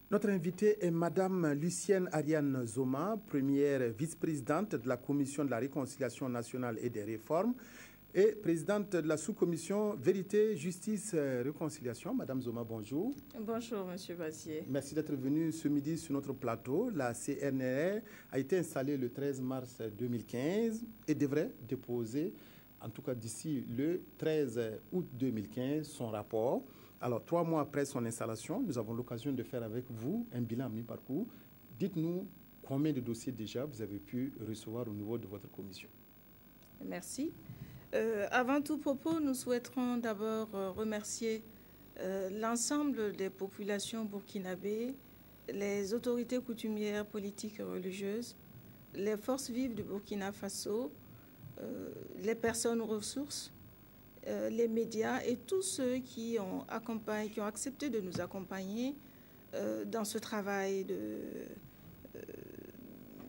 Notre invitée est Madame Lucienne Ariane Zoma, première vice-présidente de la Commission de la réconciliation nationale et des réformes et présidente de la sous-commission Vérité, Justice, Réconciliation. Madame Zoma, bonjour. Bonjour, Monsieur Bassier. Merci d'être venu ce midi sur notre plateau. La CNR a été installée le 13 mars 2015 et devrait déposer, en tout cas d'ici le 13 août 2015, son rapport. Alors, 3 mois après son installation, nous avons l'occasion de faire avec vous un bilan à mi-parcours. Dites-nous combien de dossiers déjà vous avez pu recevoir au niveau de votre commission. Merci. Avant tout propos, nous souhaiterons d'abord remercier l'ensemble des populations burkinabées, les autorités coutumières, politiques et religieuses, les forces vives du Burkina Faso, les personnes ressources, les médias et tous ceux qui ont accepté de nous accompagner dans ce travail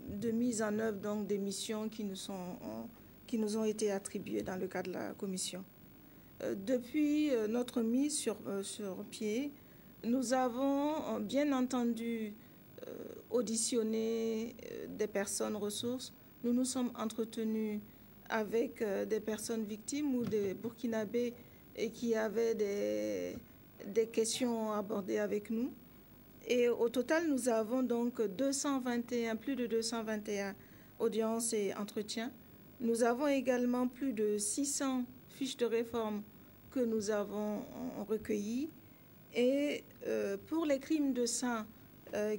de mise en œuvre donc, des missions qui nous ont été attribuées dans le cadre de la commission. Depuis notre mise sur pied, nous avons bien entendu auditionné des personnes ressources. Nous nous sommes entretenus avec des personnes victimes ou des Burkinabés et qui avaient des questions abordées avec nous. Et au total, nous avons donc plus de 221 audiences et entretiens. Nous avons également plus de 600 fiches de réforme que nous avons recueillies. Et pour les crimes de sang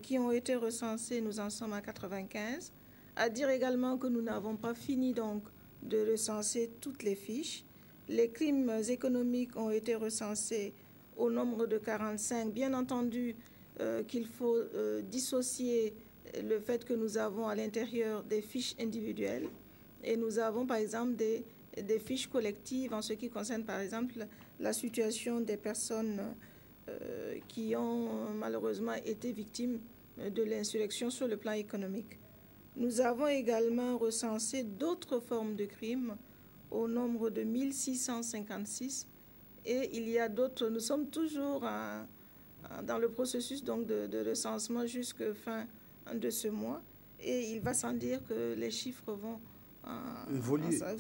qui ont été recensés, nous en sommes à 95. À dire également que nous n'avons pas fini donc de recenser toutes les fiches. Les crimes économiques ont été recensés au nombre de 45. Bien entendu qu'il faut dissocier le fait que nous avons à l'intérieur des fiches individuelles et nous avons par exemple des fiches collectives en ce qui concerne par exemple la situation des personnes qui ont malheureusement été victimes de l'insurrection sur le plan économique. Nous avons également recensé d'autres formes de crimes au nombre de 1656 et il y a d'autres. Nous sommes toujours dans le processus donc, de recensement jusqu'à fin de ce mois et il va sans dire que les chiffres vont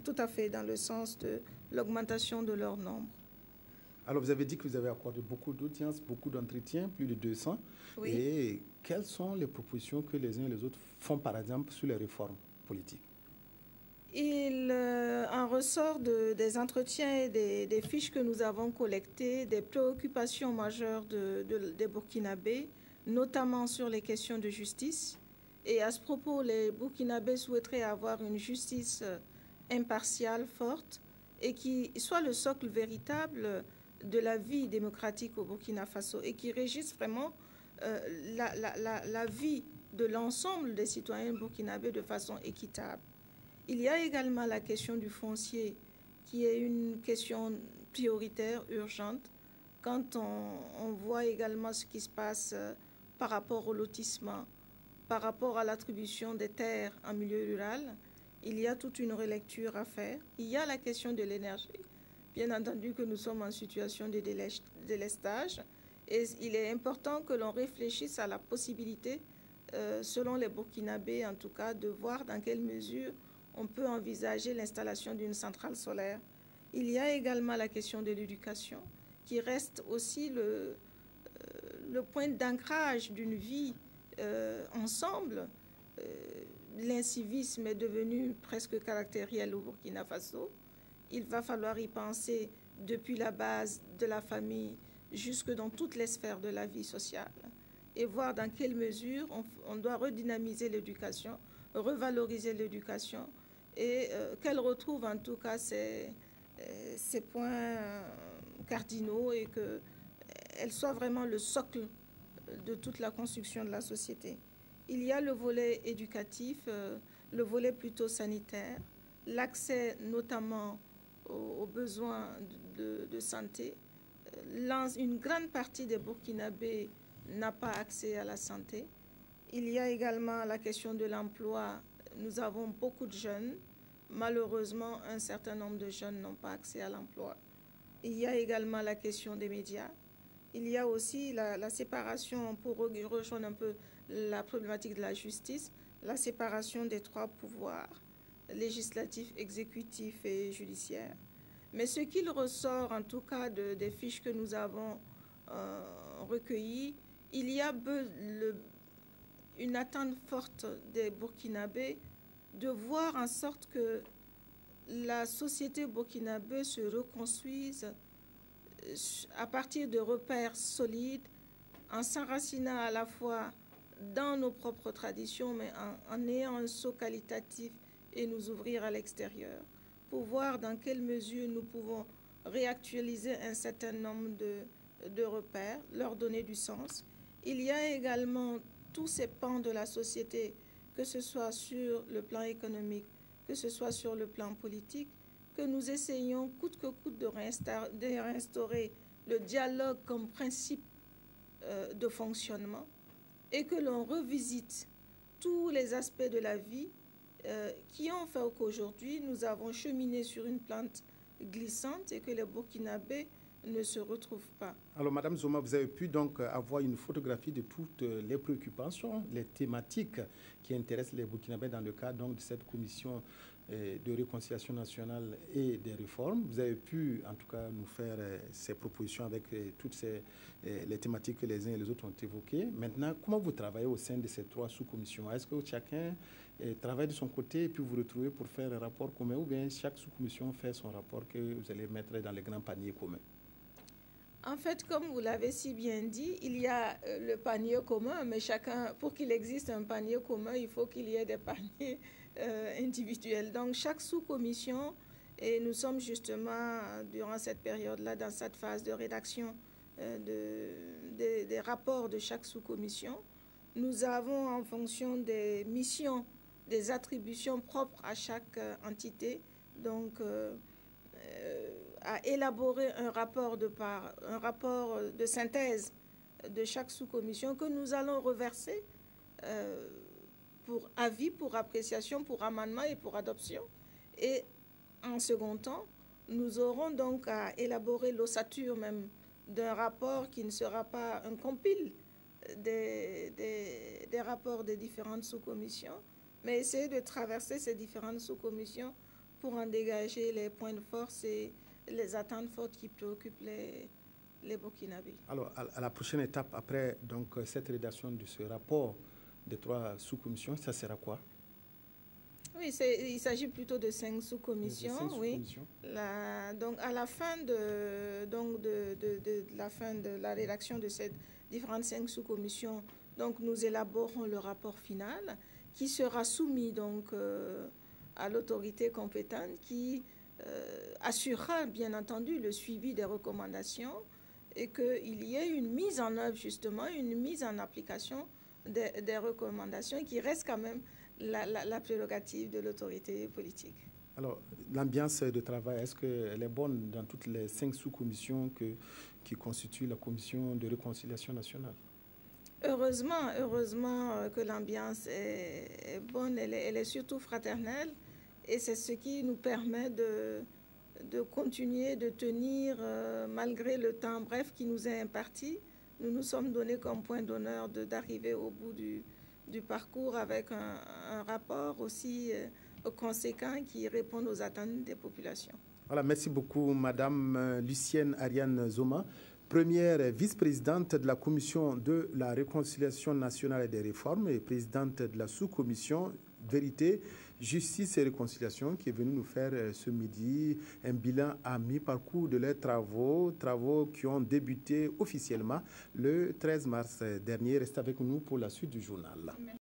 tout à fait dans le sens de l'augmentation de leur nombre. Alors, vous avez dit que vous avez accordé beaucoup d'audiences, beaucoup d'entretiens, plus de 200. Oui. Et quelles sont les propositions que les uns et les autres font, par exemple, sur les réformes politiques? Il en ressort des entretiens et des fiches que nous avons collectées, des préoccupations majeures des Burkinabés, notamment sur les questions de justice. Et à ce propos, les Burkinabés souhaiteraient avoir une justice impartiale, forte, et qui soit le socle véritable de la vie démocratique au Burkina Faso et qui régisse vraiment la vie de l'ensemble des citoyens burkinabés de façon équitable. Il y a également la question du foncier, qui est une question prioritaire, urgente, quand on voit également ce qui se passe par rapport au lotissement, par rapport à l'attribution des terres en milieu rural. Il y a toute une relecture à faire. Il y a la question de l'énergie. Bien entendu que nous sommes en situation de délestage et il est important que l'on réfléchisse à la possibilité, selon les Burkinabés en tout cas, de voir dans quelle mesure on peut envisager l'installation d'une centrale solaire. Il y a également la question de l'éducation qui reste aussi le point d'ancrage d'une vie ensemble. L'incivisme est devenu presque caractériel au Burkina Faso. Il va falloir y penser depuis la base de la famille jusque dans toutes les sphères de la vie sociale et voir dans quelle mesure on doit redynamiser l'éducation, revaloriser l'éducation et qu'elle retrouve en tout cas ces points cardinaux et qu'elle soit vraiment le socle de toute la construction de la société. Il y a le volet éducatif, le volet plutôt sanitaire, l'accès notamment aux besoins de santé. Une grande partie des Burkinabés n'a pas accès à la santé. Il y a également la question de l'emploi. Nous avons beaucoup de jeunes. Malheureusement, un certain nombre de jeunes n'ont pas accès à l'emploi. Il y a également la question des médias. il y a aussi la séparation, pour rejoindre un peu la problématique de la justice, la séparation des trois pouvoirs, législatif, exécutif et judiciaire. Mais ce qu'il ressort, en tout cas, des fiches que nous avons recueillies, il y a une attente forte des Burkinabés de voir en sorte que la société burkinabé se reconstruise à partir de repères solides, en s'enracinant à la fois dans nos propres traditions, mais en ayant un saut qualitatif et nous ouvrir à l'extérieur, pour voir dans quelle mesure nous pouvons réactualiser un certain nombre de repères, leur donner du sens. Il y a également tous ces pans de la société, que ce soit sur le plan économique, que ce soit sur le plan politique, que nous essayons coûte que coûte de réinstaurer le dialogue comme principe de fonctionnement et que l'on revisite tous les aspects de la vie qui ont fait qu'aujourd'hui nous avons cheminé sur une plante glissante et que les Burkinabés ne se retrouvent pas. Alors, Madame Zoma, vous avez pu donc avoir une photographie de toutes les préoccupations, les thématiques qui intéressent les Burkinabés dans le cadre donc, de cette commission de réconciliation nationale et des réformes. Vous avez pu, en tout cas, nous faire ces propositions avec toutes les thématiques que les uns et les autres ont évoquées. Maintenant, comment vous travaillez au sein de ces trois sous-commissions? Est-ce que chacun travaille de son côté et puis vous retrouvez pour faire un rapport commun ou bien chaque sous-commission fait son rapport que vous allez mettre dans les grands paniers communs? En fait, comme vous l'avez si bien dit, il y a le panier commun, mais chacun, pour qu'il existe un panier commun, il faut qu'il y ait des paniers individuels. Donc, chaque sous-commission, et nous sommes justement, durant cette période-là, dans cette phase de rédaction des rapports de chaque sous-commission, nous avons, en fonction des missions, des attributions propres à chaque entité, donc à élaborer un rapport de synthèse de chaque sous-commission que nous allons reverser pour avis, pour appréciation, pour amendement et pour adoption. Et en second temps, nous aurons donc à élaborer l'ossature même d'un rapport qui ne sera pas un compile des rapports des différentes sous-commissions, mais essayer de traverser ces différentes sous-commissions pour en dégager les points de force et les attentes fortes qui préoccupent les Burkinabés. Alors, à la prochaine étape, après donc, cette rédaction de ce rapport des trois sous-commissions, ça sera quoi? Oui, il s'agit plutôt de 5 sous-commissions. Oui. Donc, à la fin de la rédaction de ces différentes 5 sous-commissions, donc, nous élaborons le rapport final qui sera soumis donc, à l'autorité compétente qui assurera bien entendu le suivi des recommandations et qu'il y ait une mise en œuvre justement, une mise en application des recommandations qui reste quand même la prérogative de l'autorité politique. Alors, l'ambiance de travail, est-ce qu'elle est bonne dans toutes les 5 sous-commissions qui constituent la commission de réconciliation nationale? Heureusement que l'ambiance est bonne, elle est surtout fraternelle. Et c'est ce qui nous permet de continuer, de tenir, malgré le temps bref qui nous est imparti. Nous nous sommes donnés comme point d'honneur d'arriver au bout du parcours avec un rapport aussi conséquent qui répond aux attentes des populations. Voilà, merci beaucoup, Madame Lucienne Ariane Zoma, première vice-présidente de la Commission de la réconciliation nationale et des réformes et présidente de la sous-commission Vérité, Justice et Réconciliation, qui est venue nous faire ce midi un bilan à mi-parcours de leurs travaux qui ont débuté officiellement le 13 mars dernier. Restez avec nous pour la suite du journal. Merci.